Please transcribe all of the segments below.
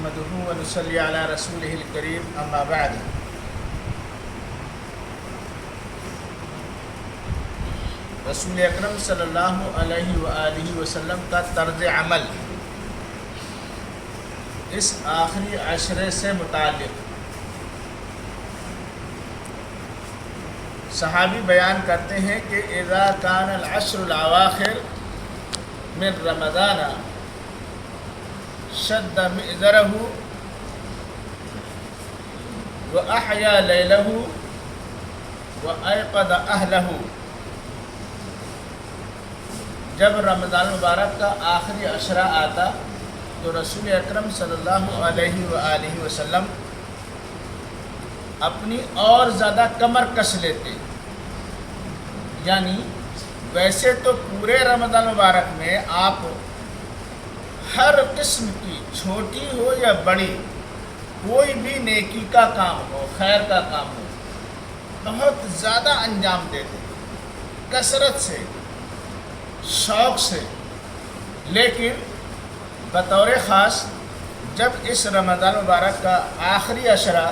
نحمده ونصلي على رسوله الكريم اما بعد رسول اکرم صلی اللہ علیہ وآلہ وسلم کا طرز عمل اس آخری عشرے سے متعلق صحابی بیان کرتے ہیں کہ اذا کان العشر الاواخر من رمضان شد مئزرہ واحیا لیلہ وایقظ اہلہ. جب رمضان مبارک کا آخری عشرہ آتا تو رسول اکرم صلی اللہ علیہ وآلہ وسلم اپنی اور زیادہ کمر کس لیتے. یعنی ویسے تو پورے رمضان مبارک میں آپ ہر قسم کی چھوٹی ہو یا بڑی کوئی بھی نیکی کا کام ہو، خیر کا کام ہو، بہت زیادہ انجام دیتے، کثرت سے، شوق سے. لیکن بطور خاص جب اس رمضان مبارک کا آخری عشرہ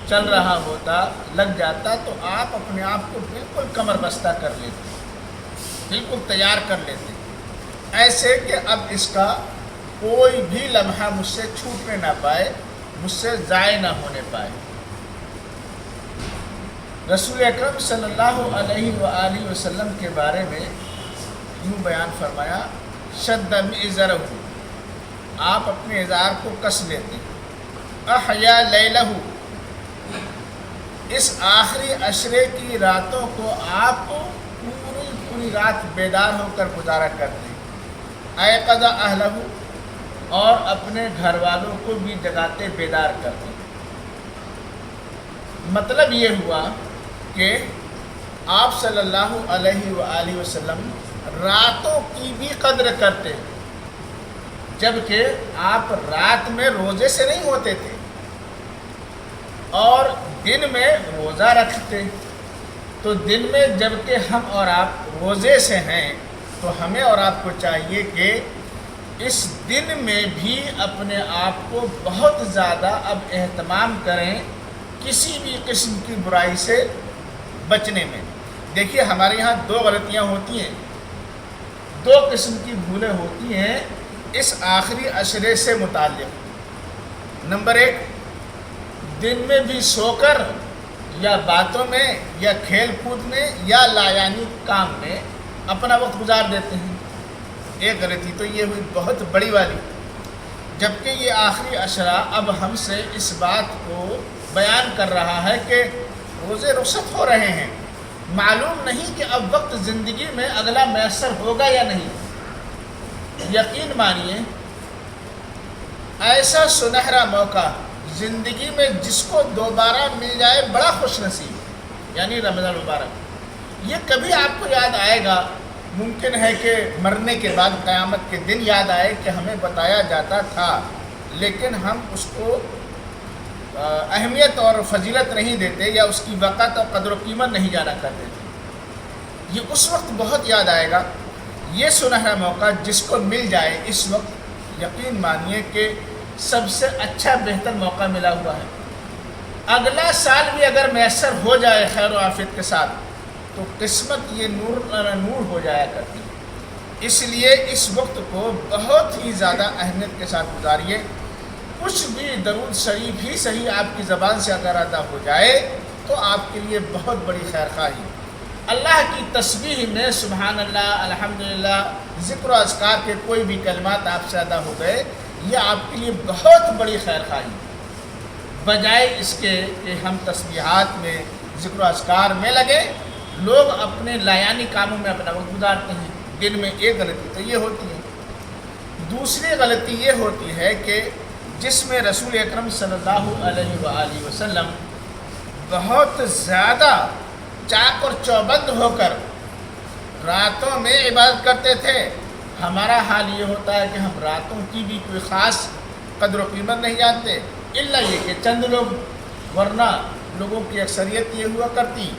چل رہا ہوتا، لگ جاتا، تو آپ اپنے آپ کو بالکل کمر بستہ کر لیتے، بالکل تیار کر لیتے، ایسے کہ اب اس کا کوئی بھی لمحہ مجھ سے چھوٹنے نہ پائے، مجھ سے ضائع نہ ہونے پائے. رسول اکرم صلی اللہ علیہ وآلہ وسلم کے بارے میں یوں بیان فرمایا، شد مئزرہ، آپ اپنے ازار کو کس لیتے، احیا لیلہ، اس آخری عشرے کی راتوں کو آپ پوری رات بیدار ہو کر گزارا کرتے، ایقظ اہلہ، اور اپنے گھر والوں کو بھی جگاتے، بیدار کرتے. مطلب یہ ہوا کہ آپ صلی اللہ علیہ وآلہ وسلم راتوں کی بھی قدر کرتے، جبکہ آپ رات میں روزے سے نہیں ہوتے تھے اور دن میں روزہ رکھتے. تو دن میں جبکہ ہم اور آپ روزے سے ہیں تو ہمیں اور آپ کو چاہیے کہ اس دن میں بھی اپنے آپ کو بہت زیادہ اب اہتمام کریں کسی بھی قسم کی برائی سے بچنے میں. دیکھیے ہمارے یہاں دو غلطیاں ہوتی ہیں، دو قسم کی بھولیں ہوتی ہیں اس آخری عشرے سے متعلق. نمبر ایک، دن میں بھی سو کر یا باتوں میں یا کھیل کود میں یا لایانی کام میں اپنا وقت گزار دیتے ہیں. ایک غلطی تو یہ ہوئی بہت بڑی والی، جبکہ یہ آخری عشرہ اب ہم سے اس بات کو بیان کر رہا ہے کہ روزے رخصت ہو رہے ہیں، معلوم نہیں کہ اب وقت زندگی میں اگلا میسر ہوگا یا نہیں. یقین مانیے ایسا سنہرا موقع زندگی میں جس کو دوبارہ مل جائے بڑا خوش نصیب، یعنی رمضان مبارک. یہ کبھی آپ کو یاد آئے گا، ممکن ہے کہ مرنے کے بعد قیامت کے دن یاد آئے کہ ہمیں بتایا جاتا تھا، لیکن ہم اس کو اہمیت اور فضیلت نہیں دیتے یا اس کی وقت اور قدر و قیمت نہیں جانا کرتے تھے. یہ اس وقت بہت یاد آئے گا. یہ سنہرا موقع جس کو مل جائے اس وقت، یقین مانیے کہ سب سے اچھا بہتر موقع ملا ہوا ہے. اگلا سال بھی اگر میسر ہو جائے خیر و عافیت کے ساتھ تو قسمت یہ نور ہو جایا کرتی. اس لیے اس وقت کو بہت ہی زیادہ اہمیت کے ساتھ گزاریے. کچھ بھی درود شریف ہی صحیح آپ کی زبان سے اگر ادا ہو جائے تو آپ کے لیے بہت بڑی خیر خواہی. اللہ کی تسبیح میں سبحان اللہ، الحمدللہ، ذکر و اذکار کے کوئی بھی کلمات آپ سے ادا ہو گئے، یہ آپ کے لیے بہت بڑی خیر خواہی، بجائے اس کے کہ ہم تسبیحات میں، ذکر و اذکار میں لگے. لوگ اپنے لایانی کاموں میں اپنا وقت گزارتے ہیں. دن میں ایک غلطی تو یہ ہوتی ہے. دوسری غلطی یہ ہوتی ہے کہ جس میں رسول اکرم صلی اللہ علیہ وآلہ وسلم بہت زیادہ چاق اور چوبند ہو کر راتوں میں عبادت کرتے تھے. ہمارا حال یہ ہوتا ہے کہ ہم راتوں کی بھی کوئی خاص قدر و قیمت نہیں جانتے، الا یہ کہ چند لوگ، ورنہ لوگوں کی اکثریت یہ ہوا کرتی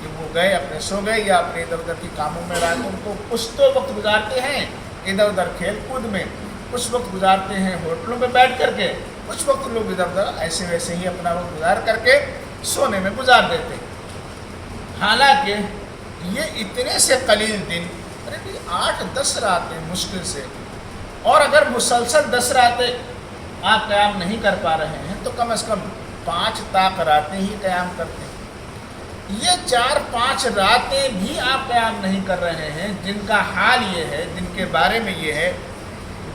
کہ وہ گئے اپنے سو گئے یا اپنے ادھر ادھر کی کاموں میں راتوں کو کچھ تو وقت گزارتے ہیں ادھر ادھر کھیل کود میں، کچھ وقت گزارتے ہیں ہوٹلوں پہ بیٹھ کر کے، کچھ وقت لوگ ادھر ادھر ایسے ویسے ہی اپنا وقت گزار کر کے سونے میں گزار دیتے ہیں۔ حالانکہ یہ اتنے سے قلیل دن، 8-10 راتیں مشکل سے، اور اگر مسلسل 10 راتیں آپ قیام نہیں کر پا رہے ہیں تو کم از کم 5 طاق راتیں ہی قیام کرتے ہیں۔ یہ 4-5 راتیں بھی آپ قیام نہیں کر رہے ہیں، جن کا حال یہ ہے، جن کے بارے میں یہ ہے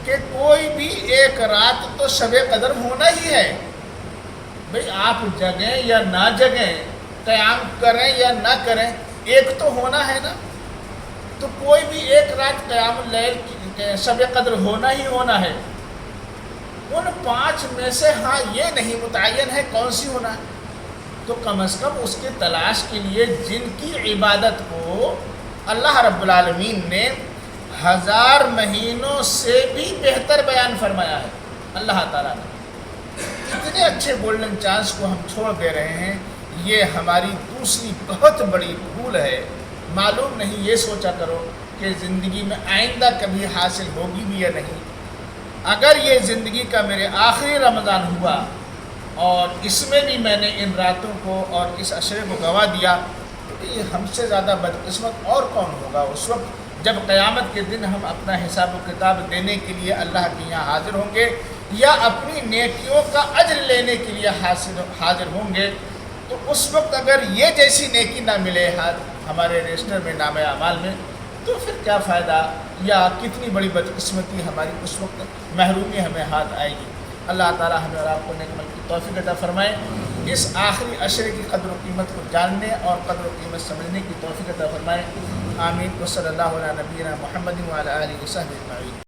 کہ کوئی بھی ایک رات تو شب قدر ہونا ہی ہے۔ بھئی آپ جگیں یا نہ جگیں، قیام کریں یا نہ کریں، ایک تو ہونا ہے نا۔ تو کوئی بھی ایک رات قیام اللیل شب قدر ہونا ہی ہونا ہے۔ ان 5 میں سے ہاں یہ نہیں متعین ہے کون سی ہونا ہے، تو کم از کم اس کی تلاش کے لیے جن کی عبادت کو اللہ رب العالمین نے 1000 مہینوں سے بھی بہتر بیان فرمایا ہے، اللہ تعالیٰ نے اتنے اچھے گولڈن چانس کو ہم چھوڑ دے رہے ہیں۔ یہ ہماری دوسری بہت بڑی بھول ہے۔ معلوم نہیں، یہ سوچا کرو کہ زندگی میں آئندہ کبھی حاصل ہوگی بھی یا نہیں۔ اگر یہ زندگی کا میرے آخری رمضان ہوا اور اس میں بھی میں نے ان راتوں کو اور اس عشرے کو گنوا دیا، تو یہ ہم سے زیادہ بدقسمت اور کون ہوگا اس وقت جب قیامت کے دن ہم اپنا حساب و کتاب دینے کے لیے اللہ کے یہاں حاضر ہوں گے، یا اپنی نیکیوں کا اجر لینے کے لیے حاضر ہوں گے۔ تو اس وقت اگر یہ جیسی نیکی نہ ملے ہمارے رجسٹر میں، نام اعمال میں، تو پھر کیا فائدہ، یا کتنی بڑی بدقسمتی ہماری اس وقت محرومی ہمیں ہاتھ آئے گی۔ اللہ تعالیٰ ہمیں اور آپ کو نیک عمل کی توفیق عطا فرمائے، اس آخری عشرے کی قدر و قیمت کو جاننے اور قدر و قیمت سمجھنے کی توفیق عطا فرمائے۔ آمین۔ وصلی اللہ علی نبینا محمد وعلی آلہ وصحبہ اجمعین۔